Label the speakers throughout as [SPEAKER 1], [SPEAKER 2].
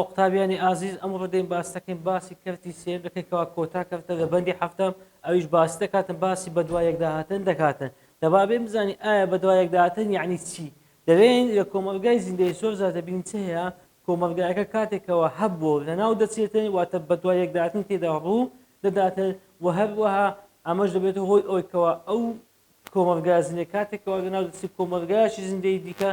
[SPEAKER 1] قوتابیانی ئازیز ئەمڕۆ دێین باستەکەین باسی کەفتی سێر دەکەیتەوە کۆتا کەفتە لە بەندی هەفتەم ئەویش باسی دەکاتن باسی بە دوای یەکداهاتن دەکاتن دەبابێ بزانی ئایا بە دوای یەکداهاتن یعنی چی دەبێن لە کۆمەلگای زیندەی زۆر زار دەبین چ هەیە کۆمەلگایەکە کاتێکەوە هەبوو لەناو دەچێتن واتە بە دوای یەکداهاتن تێدا ڕوو دەداتن و هەروەها ئەمەش دەبێتەوە هۆی ئەوەیەوە ئەو کۆمەلگای زیندەی کاتێکەوە لەناو دەچێت کۆمەلگایشی زیندەی دیکە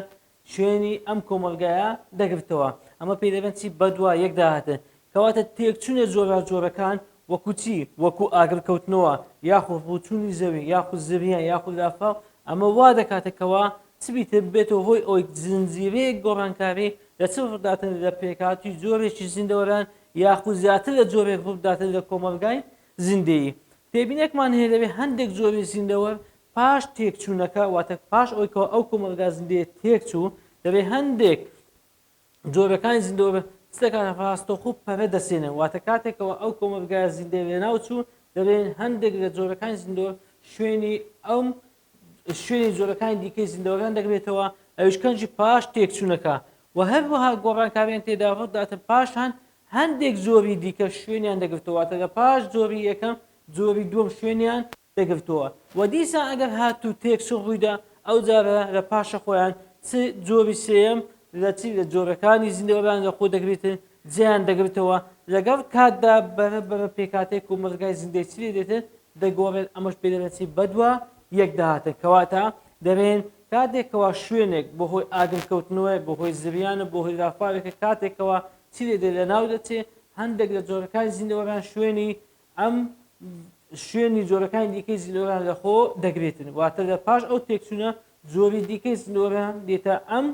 [SPEAKER 1] شوێنی ئەم کۆمەلگایە دەگرتەوە ئەمە پێی دەبێت چی بەدووە یەکداهاتن کەواتە تێکچوونە جۆرەکان وەکو چی وەکو ئاگرکەوتنەوە یاخود ڕووچوونی زەوی یاخود زەویان یاخود لافاو ئەمە وا دەکاتێکەوە چبیتە بێتەوە هۆی ئەوی زنجیرەیەک گۆڕانکاری لە چ ڕووداتن لە پێکاتی جۆرێکی زیندەوەران یاخود زیاتر لە جۆرێک ڕووداتن لە کۆمەلگای زیندەیی تێبینێکمان هەیە دەبێت هەندێک جۆری زیندەوەر پاش تێکچوونەکە واتە پاش ئەوەیەوە ئەو کۆمەلگا زیندەیە تێکچوو دەبێت هەندێک جۆرەکانی زیندەوە ستەکانە ڕاستە خوب پەرە دەسێنن واتە کاتێکەوە ئەو کۆمەلگای زیندەی لێناو چوو دەبێت هەندێک لە جۆرەکانی زیندەوە شوێنی جۆرەکانی دیکەی زیندەوەکان دەگرێتەوە ئەویشکەنجی پاش تێکچوونەکە و هەروەها گۆڕانکاریان تێدا ڕووداتە پاشان هەندێک جۆری دیکە شوێنیان دەگرتەوەتە لە پاش جۆری یەکەم جۆری دووەم شوێنیان دەگرتەوە و دیسان ئەگەر هاتوو تێکچوو ڕوویدا ئەو جارە لە پاشە خۆیان جۆری سێم لە چی لە جۆرەکانی زیندەوەران لە خۆ دەگرێتن جیان دەگرێتەوە لەگەڵ کاتدا بەرە پێکاتێک کۆمەلگای زیندەی چی دێتن دەگۆڕێت ئەمەش پێ دەبێت چی بەدووە یەکداهاتن کەواتە دەبێن کاتێکەوە شوێنێک بەهۆی ئاگرکەوتنەوە بەهۆی زریانە بەهۆی لافاوێکە کاتێکەوە چی دێت لەناو دەچێت هەندێک لە جۆرەکانی زیندەوەران شوێنی جۆرەکانی دیکەی زیندەوەران لە خۆ دەگرێتن واتە لە پاش ئەو تێکچوونە جۆری دیکەی زیندەوەران دێتە ئەم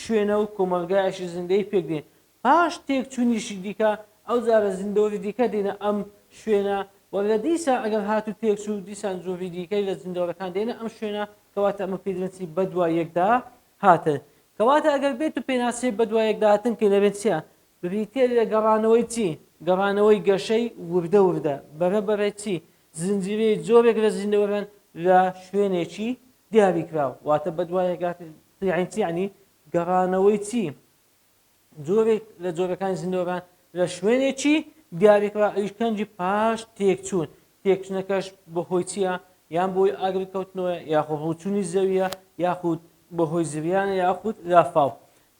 [SPEAKER 1] شوێنە و کۆمەلگایشی زیندەی پێکدێن پاش تێکچوونیشی دیکە ئەو جارە زیندەوەری دیکە دێنە ئەم شوێنە وە لە دیسا ئەگەر هاتوو تێکچوو دیسان جۆری دیکەی لە زیندەوەرەکان دێنە ئەم شوێنە کەواتە ئەمە پێدرێتی بەدوای یەکدا هاتن کەواتە ئەگەر بێت و پێناسێ بەدوای یەکداهاتن کە لەبێت چیە بریتێ لە گەڕانەوەی چی گەڕانەوەی گەشەی وردە بەرەبەرەی چی زنجیرەی جۆرێک لە زیندەوەران لە شوێنێکی دیاری کراوە واتە بەدوای یەکداهاتن یعنی گەڕانەوەی چی جۆرێک لە جۆرەکانی زیندەوەران لە شوێنێکی دیاریکرا ئەویشکەنجی پاش تێکچوون تێکچوونەکەش بەهۆی چییە یان بۆی ئاگرکەوتنەوە یاخود ڕووچوونی زەویە یاخود بەهۆی زریانە یاخود لافاو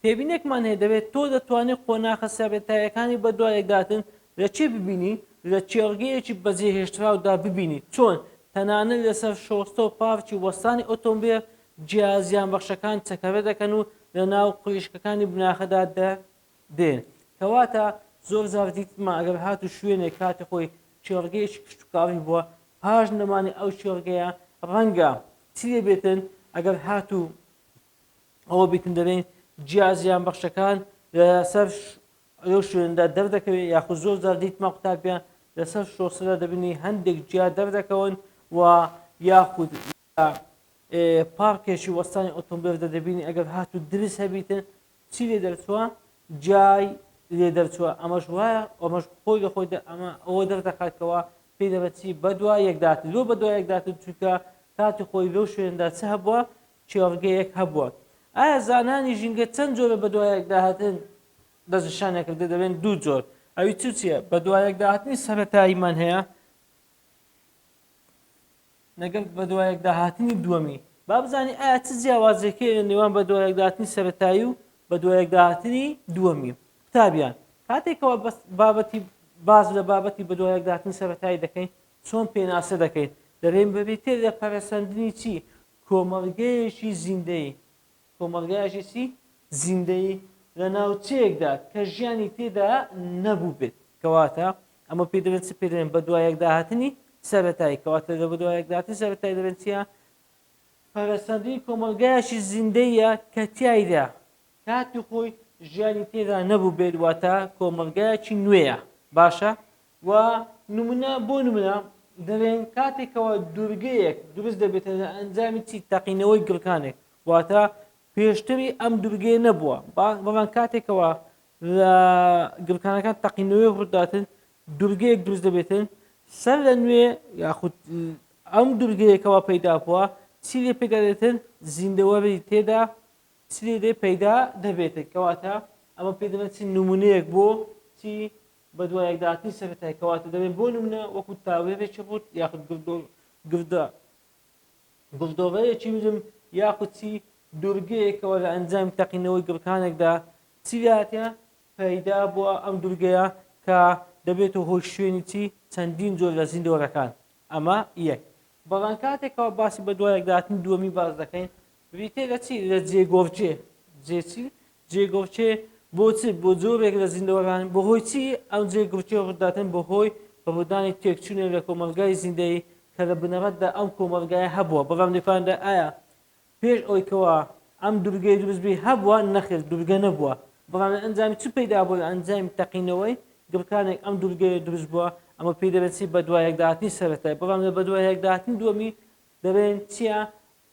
[SPEAKER 1] تێبینێکمان هەیە دەبێت تۆ دەتوانێت قۆناغە سەرەتاییەکانی بەدوای یەکداهاتن لە چی ببینی لە چێڵگەیەکی بەجێهێشتراودا ببینی چۆن تەنانەت لەسەر شۆستە و پارکی وەستانی ئۆتۆمبیل جیازیان بەخشەکان چەکەرە دەکەن و لە ناو قڕیشکەکانی بناخەدا دێن کەواتە زۆر زار دیتمە ئەگەر هاتوو شوێنێک کاتی خۆی چێڵگەیەکی کشتتوکاوی بووە پاش نەمانی ئەو چێڵگەیە ڕەنگە چی لێ بێتن ئەگەر هاتوو ئەوە بیتن دەبێن جیازیان بەخشەکان لەسەر ئەو شوێندا دەردەکەوێت یاخود زۆر زار دیتمە قوتابیان لەسەر شۆسەدا دەبینی هەندێک جیا دەردەکەون و یاخود پارکێکی وەستانی ئۆتۆمبیل دەبینی ئەگەر هاتوو درست هەبیتن چی لێ دەرچووە جای لێ دەرچووە ئەمەش وایە ئەمەش خۆی لە خۆی ئەمە ئەوە دەردەکاتەوە پێی دەبێت چی بەدوای یەکداهاتن لۆ بەدوای یەکداهاتن چونکە کاتی خۆی لەو شوێندا چ هەبووە چێڵگەیەک هەبووە ئایا زانانی ژینگە چەند جۆرە بەدوای یەکداهاتن دەستنیشانێکرد دەبێن دوو جۆر ئەوی چییە بەدوای یەکداهاتنی سەرەتاییمان هەیە لەگەڵ بەدوای یەکداهاتنی دووەمی با بزانین ئایا چ جیاوازێکی لە نێوان بەدوای یەکداهاتنی سەرەتایی و بەدوای یەکداهاتنی دووەمی قوتابیان کاتێکەوە بابەتی باز لە بابەتی بەدوای یەکداهاتنی سەرەتایی دەکەین چۆن پێناسە دەکەین دەبێن ببێتێ لە پەرەسەندنی چی کۆمەلگەیەکی زیندەی کۆمەلگایەکی چی زیندەی لە ناوچەیەکدا کە ژیانی تێدا نەبوو بێت کەواتە ئەمە پێ دەبێت چ پێ دەبێن بەدوای یەکداهاتنی سەرەتایی کەواتە لە بەدوای یەکداهاتنی سەرەتایی دەبێن چیە پەرەسەندنی کۆمەلگایەکی زیندەیە کە تیایدا کاتی خۆی ژیانی تێدا نەبوو بێت واتە کۆمەلگایەکی نوێیە باشە و نمونە بۆ نمونە دەبێن کاتێکەوە دوورگەیەک دروست دەبێتە لە ئەنجامی چی تەقینەوەی گڕکانێک واتە پێشتری ئەم دوورگەیە نەبووە بەڵام کاتێکەوە لە گڕکانەکان تەقینەوەی ڕووداتن دوورگەیەک دروست دەبێتن سەر لە نوێ یاخود ئەم دوورگەیەکەوە پەیدا بووە چی لێ پێدا دێتن زیندەوەری تێدا چی لێ پەیدا دەبێتن کەواتە ئەمە پێ دەڵێن چی نمونەیەک بۆ چی بە دوایەکداهاتنی سەرەتایی کەواتە دەبێت بۆ نمونە وەکو تاوێرێکی ڕوت یاخود گڵدۆڤەیەکی ورم یاخود چی دوورگەیەکەوە لە ئەنجامی تەقینەوەی گڕکانێکدا چی دەهاتە پەیدا بووە ئەم دوورگەیە کە دەبێتەوە هۆی شوێنی چی چەندین جۆر لە زیندەوەرەکان ئەمە یەک بەڵام کاتێکەوە باسی بە دوایەکداهاتنی دووەمی باز دەکەین بریتێ لە چی لە جێگۆڤچێ جێچی جێگۆڤچێ بۆچی بۆ جۆرێک لە زیندەوەران بەهۆی چی ئەم جێگۆڤچێ ڕووداتن بەهۆی ڕوودانی تێکچوونێک لە کۆمەلگای زیندەی کە لە بنەڕەتدا ئەم کۆمەلگایە هەبووە بەڵام دەفاندا ئایا پێش ئەوەی کەوە ئەم دوورگەی دروستبی هەبووە نەخێر دوورگە نەبووە بەڵام لە ئەنجامی چ پەیدا بووە لە ئەنجامی تەقینەوەی گڕکانێک ئەم دوورگەیە دروست بووە ئەمە پێی دەبێت چی بە دوایەکداهاتنی سەرەتایی بەڵام لە بە دوایەکداهاتنی دووەمی دەبێن چییە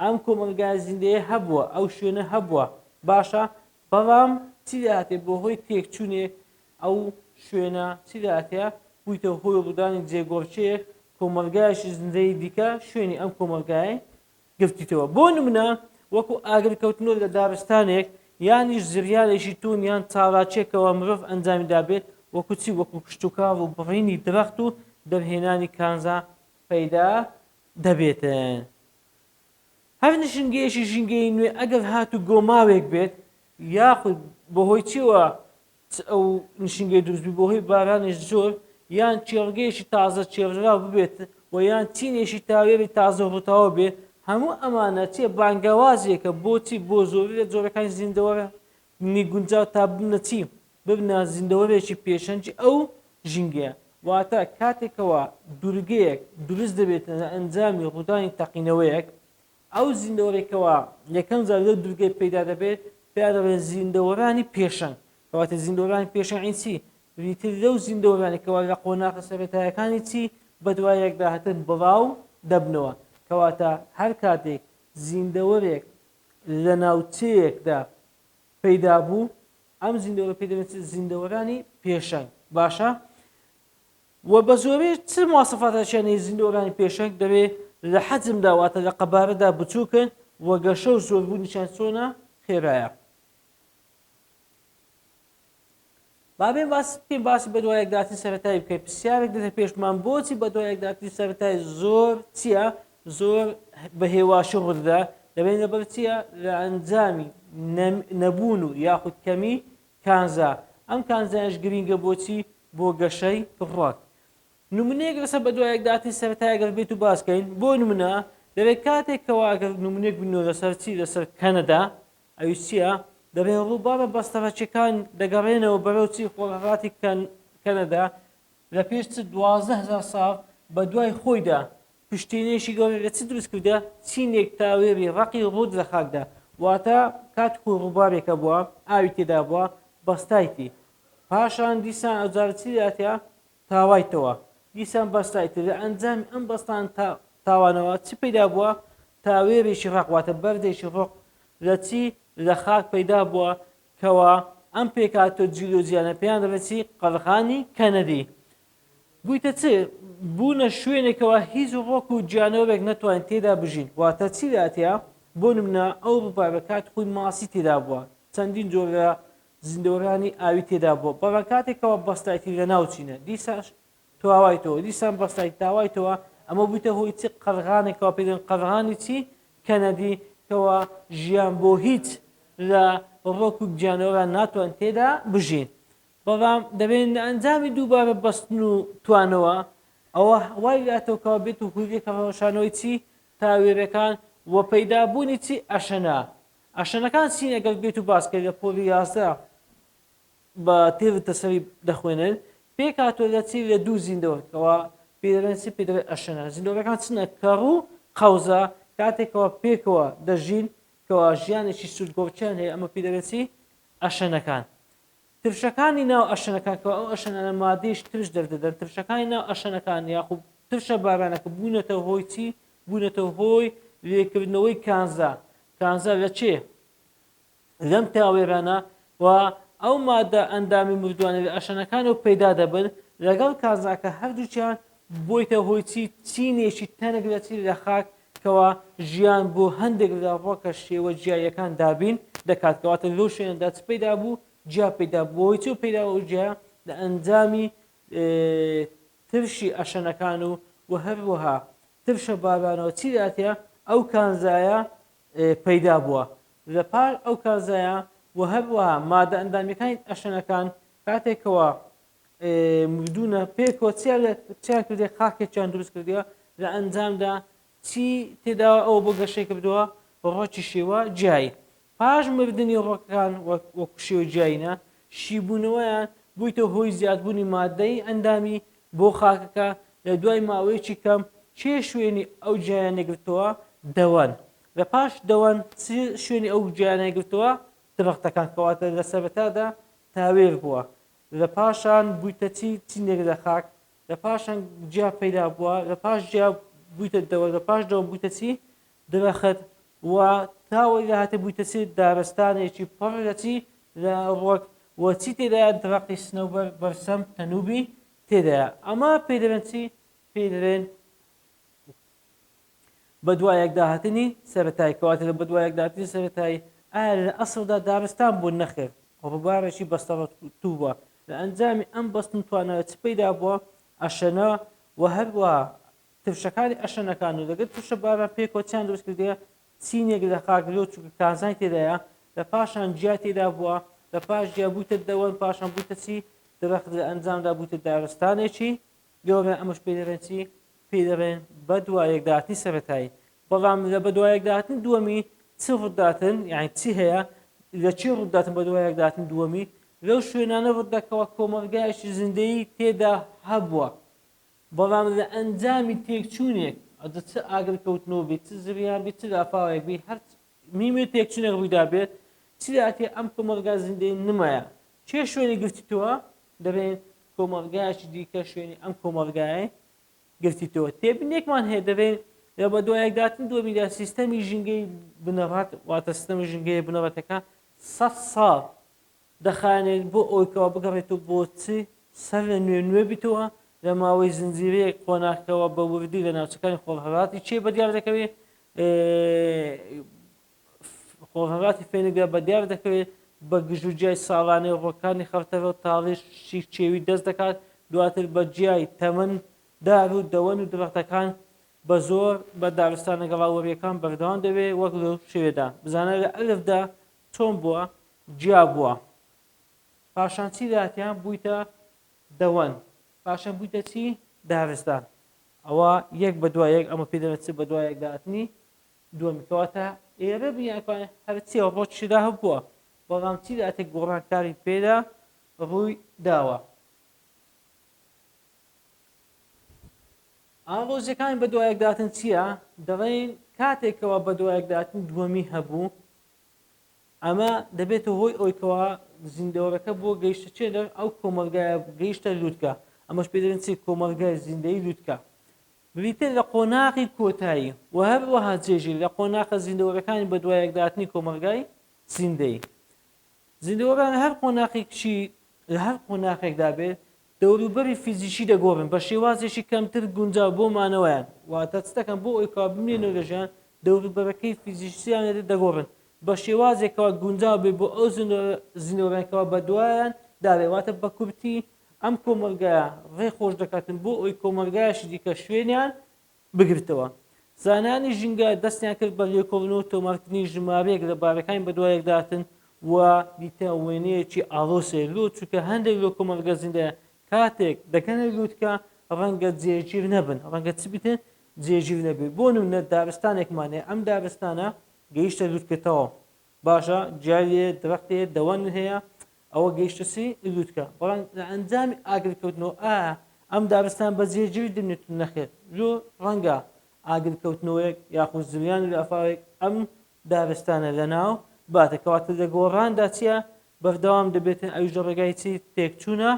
[SPEAKER 1] ئەم کۆمەلگای زیندەیە هەبووە ئەو شوێنە هەبووە باشە بەڵام چی دەهاتێت بۆ هۆی تێکچوونێک ئەو شوێنە چی دەهاتەیە بوویتەوە هۆی ڕوودانی جێگۆڤچەیەک کۆمەلگایشی زیندەی دیکە شوێنی ئەم کۆمەلگایە گرتیتەوە بۆ نمونە وەکو ئاگرکەوتنەوە لە دارستانێک یانیش زریانێکی تون یان چاڵاچێکەوە مرۆڤ ئەنجامی دابێت وەکو چی وەکو کشتتوکاو و بڕینی درەخت و دەرهێنانی کانزا پەیدا دەبێتن هەر نشنگەیەشی ژینگەی نوێ ئەگەر هاتو گۆماوێک بێت یاخود بەهۆی چیوە ئەو نشنگەی دروستبی بەهۆی بارانێش زۆر یان چێڕگەیەکی تازە چێڕراو ببێت و یان چینێکی تاوێری تازە ڕوتاوە بێت هەموو ئەمانە چێ بانگەوازێکە بۆچی بۆ زۆری لە جۆرەکانی زیندەوەرە نیگونجاو تا بنە چی ببنە زیندەوەرێکی پێشەنجی ئەو ژینگەیە واتە کاتێکەوە دوورگەیەک دروست دەبێت لە ئەنجامی ڕوودانی تەقینەوەیەک ئەو زیندەوەرێکەوە یەکەم جار لەو دوورگەی پەیدا دەبێت پێیا دەبێت زیندەوەرانی پێشەنگ کەواتە زیندەوەرانی پێشەنگی چی بریتر لەو زیندەوەرانێکەوە لە قۆناغە سەرەتاییەکانی چی بە دوایەکداهاتن بڵاو دەبنەوە کەواتە هەر کاتێک زیندەوەرێک لە ناوچەیەکدا پەیدا بوو ئەم زیندەوەرە پێی دەبێت زیندەوەرانی پێشەنگ باشە و بە زۆربەی چ مواصفاتێکیانەی زیندەوەرانی پێشەنگ دەبێت لە حەجمدا واتە لە قەبارەدا بچووکن و گەشە و زۆربوونیشان چۆنە خێرایە بابێن باسی بە دوایەکداهاتی سەرەتایی بکەین پرسیارێک دێتە پێشمان بۆچی بە دوایەکداهاتی سەرەتایی زۆر چییە زۆر بە هێواشی ڕوودا دەبێت لەبەر چییە لە ئەنجامی نەبوون و یاخود کەمی کانزا ئەم کانزایش گرینگە بۆچی بۆ گەشەی ڕۆک نمونەیەک لەسەر بە دوایەکداهاتی سەرەتایی ئەگەر بێت و باسکەین بۆ نمونە دەبێت کاتێکەوە ئەگەر نمونەیەک بنەوە لەسەر چی لەسەر کەنەدا ئەوی چییە دەبێت ڕووبارە بەستەڕەچەکان دەگەڕێنەوە بەرەو چی خۆڵهەڵاتی کەنەدا لە پێش 12,000 ساڵ بە دوای خۆیدا پشتێنێشی گەورە لە چ دروست کردە چینێک تاوێری ڕقی ڕوود لە خاکدا واتە کاتکو ڕووبارێکە بووە ئاوی تێدا بووە بەستایتی پاشان دیسان ئەوجار چی داتیا تاوایتەوە دیسان بەستایتی لە ئەنجامی ئەم بەستان تاوانەوە چی پەیدا بووە تاوێرێکی ڕق واتە بەردێکی ڕق لە چی لە خاک پەیدا بووە کەوە ئەم پێکاتۆ جیلۆجیانە پێیان دەبێت چی قەڵخانی کەنەدی بوویتە چ بوونە شوێنێکەوە هیچ ڕۆک و گیانەوەێک نەتوانین تێدا بژین واتە چی داتیا بۆ نمونە ئەو ڕووبارە کات خۆی ماسی تێدا بووە چەندین جۆرە زیندەوەرانی ئاوی تێدا بووە بەڵام کاتێکەوە بەستایتی لە ناوچینە دیساش تواوایتەوە دیسان بەستایت تاوایتەوە ئەمە بوویتە هۆی چی قەڵغانێکەوە پێدەن قەڵغانی چی کەنەدی کەوە ژیان بۆ هیچ لە ڕۆک و گیانەوە ناتوان تێدا بژین بەڵام دەبێت لە ئەنجامی دووبارە بەستن و توانەوە ئەوە وای لاتەوەکەوە بێت و هویەکە ڕەوشانەوەی چی تاوێرەکان و پەیدابوونی چی ئەشەنا ئەشەنەکان چین ئەگەر بێت و باسکە لە پۆلی 11 بە تێوتە سەری دەخوێنن پێک هاتووە لە چی لە دوو زیندەوەکەوە پێدەبێت چی پێدەبێت ئەشەنا زیندەوەکان چنە کەڕ و قەوزە کاتێکەوە پێکەوە دەژین کەوا ژیانێکی سوودگۆچیان هەیە ئەمە پێی دەبێت چی ئەشەنەکان ترشەکانی ناو ئەشەنەکانکەوە ئەو ئەشەنانە مادەیش ترش دەردەدەن ترشەکانی ناو ئەشەنەکان یاخوب ترشە بارانەکە بوونەتە هۆی چی بوونەتە هۆی لێکردنەوەی کانزا لە چێ لەم تاوێرانە و ئەو مادە ئەندامی مردووانە لە ئەشەنەکان و پەیدا دەبن لەگەڵ کانزاکە هەردووچیان بۆیتە هۆی چی چینێکی تەنێک لە چی لە خاک کەوا ژیان بۆ هەندێک لە ڕۆکە شێوە جیایەکان دابین دەکات کەواتە لەو شوێنەدا چ پەیدا بوو جیا پێدا بۆی چ پێدا و جیا لە ئەنجامی ترشی ئەشەنەکان و هەروەها ترشە بابانەوە چی داتە ئەو کانزایە پەیدا بووە لە پاش ئەو کانزایە و هەروەها مادە ئەندامیەکانی ئەشەنەکان کاتێکەوە مردونە پێکەوە چیان کردێ خاکێکیان دروست کردووە لە ئەنجامدا چی تێداوە ئەوە بۆ گەشەی کردووە ڕۆکی شێوە جیایی پاش مردنی ڕۆکەکان وەکو شێوە جیایینە شیبوونەوەیان بوویتە هۆی زیادبوونی مادەی ئەندامی بۆ خاکەکە لە دوای ماوەیەکی کەم چێ شوێنی ئەو جیایان نەگرتەوە دەوەن لە پاش دەوەن شوێنی ئەو جیایان نەگرتەوە درەختەکان کەواتە لە سەرەتادا تاوێر بووە لە پاشان بوویتە چی نێگرە خاک لە پاشان جیا پەیدا بووە لە پاش جیا بوویتە دەوە لە پاش دەوە بوویتە چی درەخت و تاوەی لە هاتە بوویتە چی دارستانێکی پڕ لە چی لە ڕۆک وەچی تێدایە درەختی سنەوبەر بەرسەم تەنوبی تێدایە ئەمە پێ دەبێن چی پێ دەبێن بە دوایەک داهاتنی سەرەتایی کەواتە لە بە دوایەک داهاتنی سەرەتایی ئایا لە ئەسڵدا دارستان بوو نەخێر ڕووبارێکی بەستەڕەتوو بووە لە ئەنجامی ئەم بەستن توانەوە چ پەیدا بووە ئەشەنە و هەروەها ترشەکانی ئەشەنەکان و لەگەڵ ترشە باران پێکەوە چیان دروست کردووە چینێک لە خاکرۆ چووکە کانزای تێدایە لە پاشان جیا تێدا بووە لە پاش جیا بوویتە دەوەن پاشان بوویتە چی درەخت لە ئەنجامدا بوویتە دارستانێکی گەورە ئەمەش پێ دەبێن چی پێ دەبێن بە دوایەکداهاتنی سەرەتایی بەڵام لە بە دوایەکداهاتنی دووەمی چ ڕووداتن یعنی چی هەیە لە چی ڕووداتن بە دوایەکداهاتنی دووەمی لەو شوێنانە ڕوودەکەوە کۆمەلگایەکی زیندەیی تێدا هەبووە بەڵام لە ئەنجامی تێکچوونێک ئەدە چ ئاگرکەوتنەوە بێت چ زریان بێت چ لافاوێک بێت هەر میمێ تێکچوونێک ڕوویدا بێت چی داتێ ئەم کۆمەلگا زیندەی نمایە چێ شوێنی گرتیتەوە دەبێت کۆمەلگایەکی دیکە شوێنی ئەم کۆمەلگایە گرتیتەوە تێبینێکمان هەیە دەبێت لە بە دوایەکداهاتنی دووەمیدا سیستەمی ژینگەی بنەڕات واتە سیستەمی ژینگەی بنەڕەتەکە 100 ساڵ دەخانێت بۆ ئەوەیەوە بگەڕێتەوە بۆ چی سەر لە نوێ بیتەوە لە ماوەی زنجیرەیەک خۆناکەوە بە وردی لە ناوچەکانی خۆڵهەڵاتی چێ بەدیار دەکەوێت خۆڵهەڵاتی فێنگە بەدیار دەکەوێت بە گژوجیای ساڵانەی ڕۆکانی خەرتەوە تاڵیشی چێوی دەست دەکات دواتر بە جیای تەمەن دار و دەوەن و درەختەکان بە زۆر بە دارستانە گەڵاوەریەکان بەردەوام دەبێت وەک لە شێوێدا بزانە لە ئەلفدا چۆن بووە جیا بووە پاشان چی داتیان بوویتە دەوەن پاشان بوویتە چی دارستان ئەوە یەک بە دوایەک ئەمە پێ دەبێت چ بە دوایەک داهاتنی دووەمی کەواتە ئێرە بیانکوانێت هەرچیەوە ڕۆکیشدا هەبووە بەڵام چی داتێک گۆڕانکاری پێدا ڕووی داوە ئاڵۆزیەکانی بە دوایەکداهاتن چییە دەڵێن کاتێکەوە بە دوایەکداهاتنی دووەمی هەبوو ئەمە دەبێتە هۆی ئەوەیەوە زیندەوەرەکە بۆ گەیشتە چێ ئەو کۆمەلگایە گەیشتە لووتکە ئەمەش پێ دەبێت چی کۆمەلگای زیندەی لووتکە بریتە لە قۆناغی کۆتایی و هەروەها جێژی لە قۆناغە زیندەوەرەکانی بە دوایەکداهاتنی کۆمەلگای زیندەی زیندەوەران هەر قۆناغێکی لە هەر قۆناغێکدا بێت دەوروبەری فیزیکی دەگۆڕن بە شێوازێکی کەمتر گونجاو بۆمانەوەیان واتە چ دەکەن بۆ ئەوەیەوە بمێنەوە لە ژیان دەوروبەرەکەی فیزیکییان دەگۆڕن بە شێوازێکەوە گونجاو بێ بۆ ئەو زیندەوەرانەوە بە دوایان داوێواتە بە کورتی ئەم کۆمەلگایە ڕێ خۆش دەکاتن بۆ ئەوی کۆمەلگایەکی دیکە شوێنیان بگرتەوە زانانی ژینگە دەستیان کرد بە لێکۆڵنەوە تۆمارکردنی ژمارەیەک لە بارەکانی بە دوایەکداهاتن و دیتە وێنەیەکی ئاڵۆسێ لۆ چونکە هەندێک لۆ کۆمەلگە زیندەیە کاتێک دەکەنە لووتکە ڕەنگە جێگیر نەبن ڕەنگە چ بیتن جێگیر نەبێت بۆ نمونە دارستانێکمانێ ئەم دارستانە گەیشتە لووتکەتەوە باشە جیایێ درەختێ دەوەن هەیە ئەوە گەیشتەسی لووتکە بەڵام لە ئەنجامی ئاگرکەوتنەوە ئەم دارستان بە جێگیر دەبێت نەخێت لۆ ڕەنگە ئاگرکەوتنەوەیەک یاخود زریان لە ئەفاوێک ئەم دارستانە لەناو باتەکەواتە لە گۆڕاندا چیە بەردەوام دەبێتن ئەویش ڕێگای چی تێکچوونە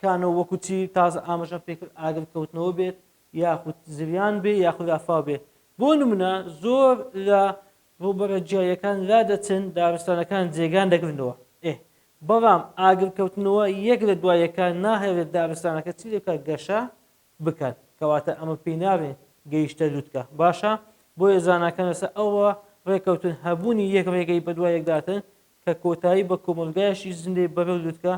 [SPEAKER 1] کانەوە وەکو چی تازە ئاماژە پێکرد ئاگرکەوتنەوە بێت یاخود زریان بێ یاخود ئەفاو بێت بۆ نمونە زۆر لە ڕووبەرە جیایەکان لا دەچن دارستانەکان جێگان دەگرنەوە بەڵام ئاگرکەوتنەوە یەک لە دوایەکان ناهێوێت دارستانەکە چی لێکات گەشە بکات کەواتە ئەمە پێی ناوێت گەیشتە لووتکە باشە بۆیە زاناکان لەسەر ئەوە ڕێکەوتن هەبوونی یەک ڕێگەی بە دوایەکداتن کە کۆتایی بە کۆمەلگایشی زیندەی بەرەولوتکە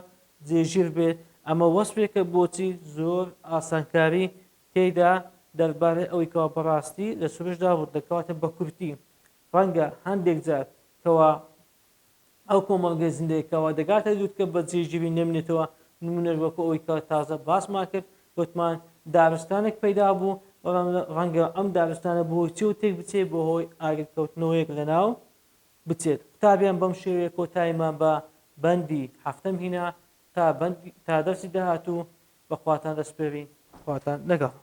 [SPEAKER 1] جێژیر بێت ئەمە وەسپێکە بۆچی زۆر ئاسانکاری تێیدا دەربارەی ئەوەی کەوا بەڕاستی لە سروشدا دەکەواتە بە کورتی ڕەنگە هەندێک جار کەوا ئەو کۆمەڵگە زیندەیەکەوە دەگاتە لووتکە بە جێژیری نەمێنێتەوە نمونەش وەکو ئەوەی کە تازە باسمان کرد وتمان دارستانێک پەیدا بوو ڕەنگە ئەم دارستانە بۆی چێ و تێک بچێت بۆ هۆی ئاگرکەوتنەوەیەک لەناو بچێت قوتابیان بەم شێوەیە کۆتاییمان بە بەندی هەفتەم هینا تا دەرسی داهاتوو بەخواتان دەسپێرین خواتان لەگەڵ